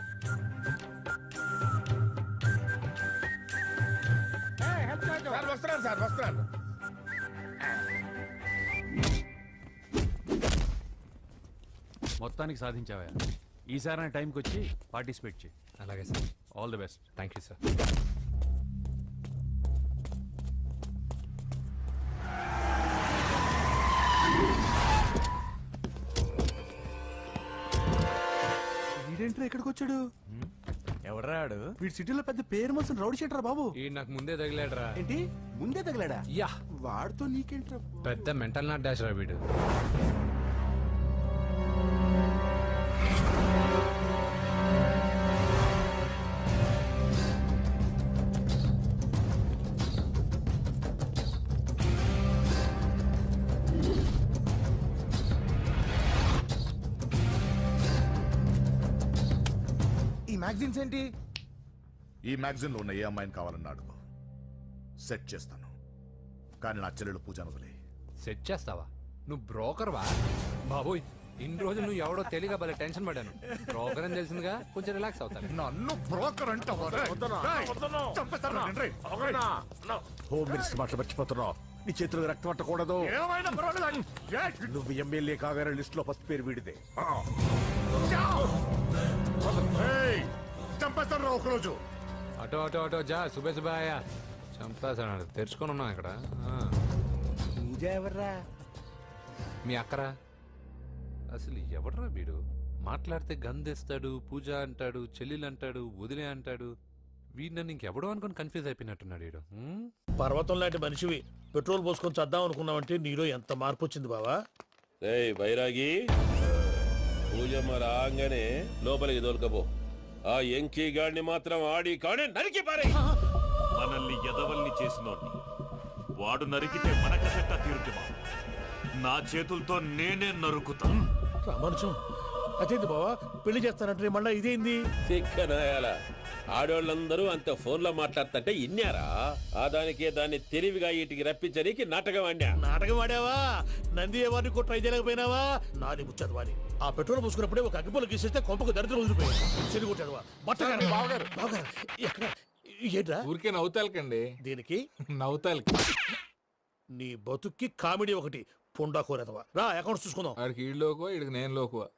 వస్తున్నాను. మొత్తానికి సాధించావా? ఈసారి టైంకి వచ్చి పార్టిసిపేట్ చేయి. అలాగే sir. All the best. Thank you sir. వీడేంట్రా ఇక్కడికి వచ్చాడు? ఎవడ్రాడు? వీడి సిటీలో పెద్ద పేరు మోసిన రౌడీ షీటర్ బాబు. ఈ నాకు ముందే తగిలాడరా. ఏంటి ముందే తగిలాడా? యా, వాడితో నీకేంట్రా? పెద్ద మెంటల్ నాట్ డాష్ రా వీడు. ఈ మ్యాగజైన్స్ ఏంటి? ఈ మ్యాగజైన్ లో ఉన్న ఏ అమ్మాయిని కావాలని అడుగు, సెట్ చేస్తాను. కానీ నా చెల్లెలు పూజను వదిలే. సెట్ చేస్తావా? నువ్వు బ్రోకర్ వా? బాబోయ్, ఇన్ని రోజులు నువ్వు ఎవడో తెలియక భలే టెన్షన్ పడ్డాను. బ్రోకర్ అని తెలిసిందిగా కొంచెం రిలాక్స్ అవుతాను. నన్ను బ్రోకర్ అంటావా? హోమ్ మినిస్టర్ మాటలు మర్చిపోతున్నావు. నీ చేతులకు రక్తం పట్టకూడదు. నువ్వు ఎమ్మెల్యే కాగానే లిస్ట్ లో ఫస్ట్ పేరు వీడిదే. చంపేస్తాను రా ఒకరోజు. అటో జా. సుబే ఆయా. చంపేస్తాడు. తెరుచుకొని ఉన్నాం ఇక్కడ. పూజ ఎవర్రా? మీ అక్కరా? అసలు ఎవడరా వీడు? మాట్లాడితే గంధేస్తాడు, పూజ అంటాడు, చెల్లెలు అంటాడు, వదిలే అంటాడు. వీడు నన్ను ఇంకెవడో అనుకుని కన్ఫ్యూజ్ అయిపోయినట్టున్నాడు వీడు. పర్వతం లాంటి మనిషివి పెట్రోల్ పోసుకొని చద్దాం అనుకున్నావంటే నీలో ఎంత మార్పు వచ్చింది బావా. వైరాగి, పూజమ్మ రాగానే లోపలికి దొరకపో. ఆ ఎంకీ గాడిని మాత్రం ఆడి కాడే నరికి పారే. మనల్ని ఎదవల్ని చేసినోడ్ని వాడు నరికితే మనక సెట్ట తీరుతుమా? నా చేతులతో నేనే నరుకుతా. రామానుజం, అదేంది బావా పెళ్లి చేస్తానంటే మళ్ళా ఇదేంది? ఆడోళ్ళందరూ అంత ఫోన్ లో మాట్లాడుతుంటే ఇన్నారా? ఆ దానికే దాన్ని తెలివిగా వీటికి రప్పించడానికి నాటకం ఆడా. నాటకం ఆడావా? నంది ఎవరిని కూడా ట్రై చేయలేకపోయినావా? నాది ముచ్చదు వాడి. ఆ పెట్రోల్ పోసుకున్నప్పుడే ఒక అగ్గిపోలు గీసేస్తే కొంపకు దరిద్రం వదిలిపోయాడు. చెరి కొట్టాడువా? బట్టగారు బావగారు ఎక్కడ? ఏంట్రా ఊరికే నవ్వుతాలకండి. దీనికి నవ్వుతాలకి. నీ బతుక్కి కామెడీ ఒకటి, పుండా కోరేదవా రా అకౌంట్స్ చూసుకుందాం. ఆడికి ఈడు లోకువా ఈడికి నేను లోకువా.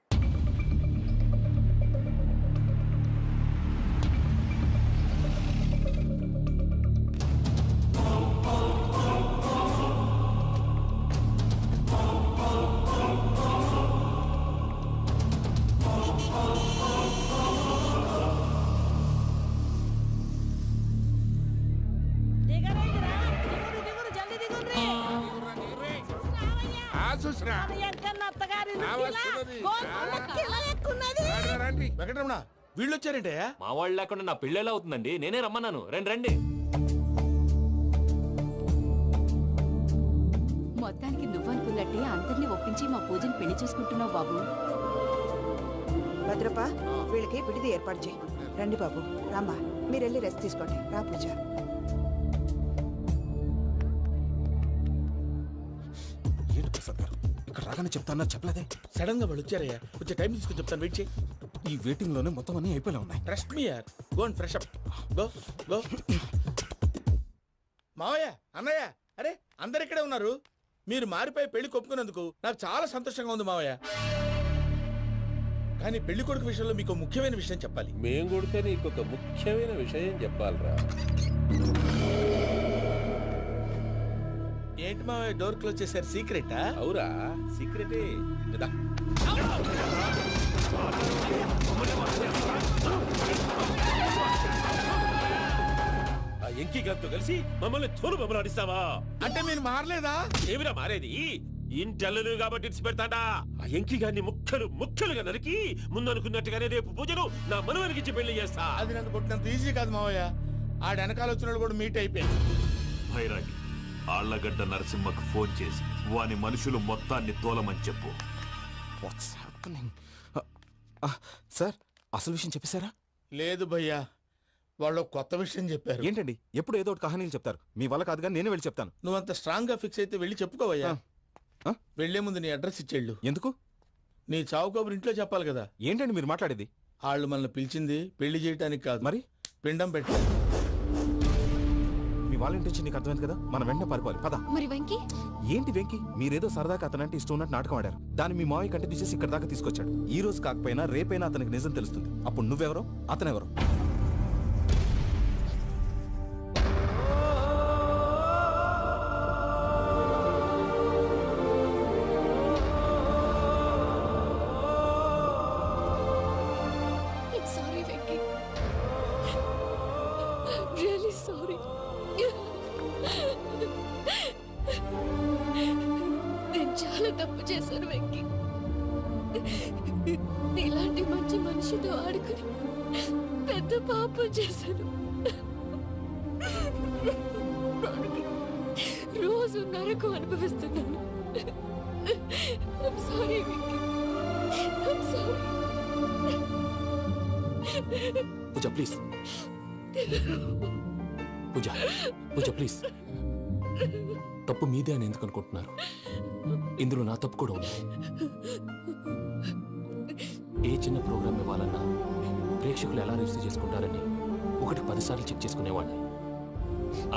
వెంకటరమణ వీళ్ళు వచ్చారంటే మా వాళ్ళు లేకుండా నా పెళ్ళి ఎలా అవుతుందండి? నేనే రమ్మన్నాను. రండి రండి. మొత్తానికి నువ్వనుకున్నట్టే అందరినీ ఒప్పించి మా పూజని పెళ్లి చేసుకుంటున్నావు బాబు. భద్రప్ప వీళ్ళకి విడిది ఏర్పాటు చేయి. రండి బాబు, రామ్మా మీరు వెళ్ళి రెస్ట్ తీసుకోండి. రా పూజ. ఏంటి ప్రసాద్ గారు ఇక్కడ రాగానే చెప్తాను చెప్పలేదే? సడన్ గా వాళ్ళు వచ్చారయ్యా, కొంచెం టైం తీసుకుని చెప్తాను, వెయిట్ చేయి. ఈ వెయిటింగ్ లోనే మొత్తం అన్ని అయిపోయినా ఉన్నాయి. ట్రస్ట్ మీ యార్, go and fresh up. Go go. మావయ్య, అన్నయ్య, అరే అందరు ఇక్కడే ఉన్నారు. మీరు మారిపోయి పెళ్లి కొప్పుకున్నందుకు నాకు చాలా సంతోషంగా ఉంది మావయ్య. కానీ పెళ్లి కొడుకు విషయంలో మీకు ముఖ్యమైన విషయం చెప్పాలి. మేం కొడితే నీకు ఒక ముఖ్యమైన విషయం చెప్పాలరా. ఏంటి మావయ్య డోర్ క్లోజ్ చేశారు? సీక్రెటా? అవురా, సీక్రెటే. కదా ఆ ఎంకి గారితో కలిసి మమ్మల్ని తోలు బొమ్మలాడిస్తావా? అంటే మీరు మారలేదా? ఏమిరా మారేది? ఇంటల్లు కాబట్టి ఇడిచి పెడతాడా? ఆ ఎంకి గారిని ముక్కలుగా నరికి ముందనుకున్నట్టుగానే రేపు పూజను నా మనవనికిచ్చి పెళ్లి చేస్తా. అది నన్ను కొట్టినంత ఈజీ కాదు మావయ్య. ఆడ వెనకాల వచ్చిన వాళ్ళు కూడా మీట్ అయిపోయింది. భైరాగి ఆళ్లగడ్డ నరసింహకు ఫోన్ చేసి వాని మనుషులు మొత్తాన్ని తోలమని చెప్పు. సార్ అసలు విషయం చెప్పేశారా? లేదు భయ్యా, వాళ్ళు కొత్త విషయం చెప్పారు. ఏంటండి ఎప్పుడు ఏదో ఒకటి కహానీలు చెప్తారు. మీ వల్ల కాదుగా నేనే వెళ్ళి చెప్తాను. నువ్వంత స్ట్రాంగ్ గా ఫిక్స్ అయితే వెళ్ళి చెప్పుకోవయ్యా. వెళ్లే ముందు నీ అడ్రస్ ఇచ్చేళ్ళు. ఎందుకు? నీ చావు కబురు ఇంట్లో చెప్పాలి కదా. ఏంటండి మీరు మాట్లాడేది? వాళ్ళు మనల్ని పిలిచింది పెళ్లి చేయడానికి కాదు, మరి పిండం పెట్టాలి. మీ వాళ్ళ ఇంటి నీకు అర్థమైంది కదా, మనం వెంటనే పారిపోవాలి. పద. మరి వెంకీ? ఏంటి వెంకి, మీరేదో సరదాగా అతనంటే ఇష్టం ఉన్నట్టు నాటకం ఆడారు. దాన్ని మీ మావయ్య కంటే తీసేసి ఇక్కడ దాకా తీసుకొచ్చాడు. ఈ రోజు కాకపోయినా రేపైనా అతనికి నిజం తెలుస్తుంది. అప్పుడు నువ్వెవరో అతనెవరో. Sorry Venky, really sorry. నేను చాలా తప్పు చేశాను వెంకీ. ఇలాంటి మంచి మనిషితో ఆడుకుని పెద్ద పాపం చేశాను. రోజు నరకం అనుభవిస్తున్నాను. Sorry Venky, sorry. Pooja please. Pooja Pooja please. తప్పు మీదే అని ఎందుకు అనుకుంటున్నారు? ఇందులో నా తప్పు కూడా ఉంది. ఏ చిన్న ప్రోగ్రామ్ ఇవ్వాలన్నా ప్రేక్షకులు ఎలా రిసీవ్ చేసుకుంటారని 10 సార్లు చెక్ చేసుకునేవాడిని.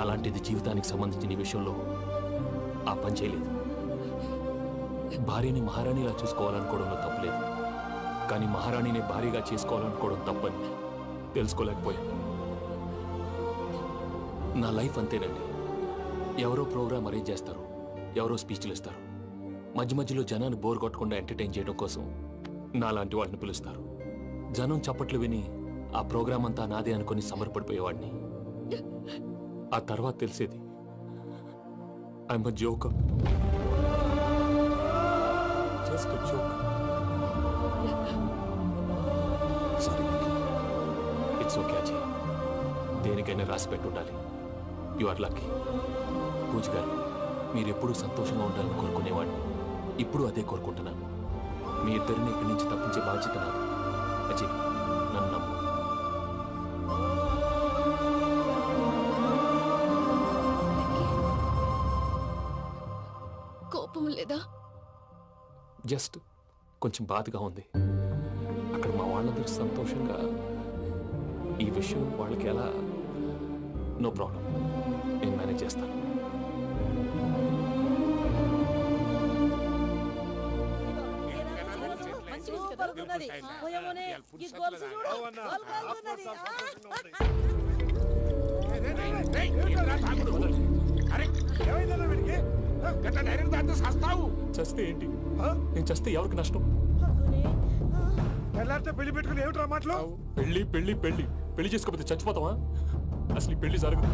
అలాంటిది జీవితానికి సంబంధించిన ఈ విషయంలో ఆ పని చేయలేదు. భార్యని మహారాణిలా చూసుకోవాలనుకోవడంలో తప్పులేదు, కానీ మహారాణిని భారీగా చేసుకోవాలనుకోవడం తప్పని తెలుసుకోలేకపోయాను. నా లైఫ్ అంతేనండి. ఎవరో ప్రోగ్రామ్ అరేంజ్ చేస్తారు, ఎవరో స్పీచ్లు ఇస్తారు. మధ్యలో జనాన్ని బోర్ కొట్టకుండా ఎంటర్టైన్ చేయడం కోసం నాలాంటి వాళ్ళని పిలుస్తారు. జనం చప్పట్లు విని ఆ ప్రోగ్రామ్ అంతా నాదే అనుకుని సమర్పడిపోయేవాడిని. ఆ తర్వాత తెలిసేది I'm a joker. Just a joker. It's okay Ajay, దేనికైనా రాసి పెట్టుండాలి. You are lucky. పూజ గారు, మీరు ఎప్పుడూ సంతోషంగా ఉండాలని కోరుకునేవాడిని. ఇప్పుడు అదే కోరుకుంటున్నాను. మీ ఇద్దరిని ఇక్కడి నుంచి తప్పించే బాధ్యత నాది. అజయ్, నన్ను నమ్ము. కోపం లేదా? జస్ట్ కొంచెం బాధగా ఉంది. అక్కడ మా వాళ్ళందరూ సంతోషంగా ఈ విషయం వాళ్ళకి ఎలా. నో ప్రాబ్లం, నేను మేనేజ్ చేస్తాను. కాలుతున్నది పోయమోనే ఈ గొలుసు చూడు గోలు కాలుతున్నది చస్తే ఏంటి నేను చస్తే ఎవరికి నష్టం తెల్లారితే పెళ్లి పెట్టుకుని ఏమిట్రా మాటలు పెళ్లి పెళ్లి పెళ్లి పెళ్లి చేసుకోకపోతే చచ్చిపోతావా అసలు ఈ పెళ్లి జరగదు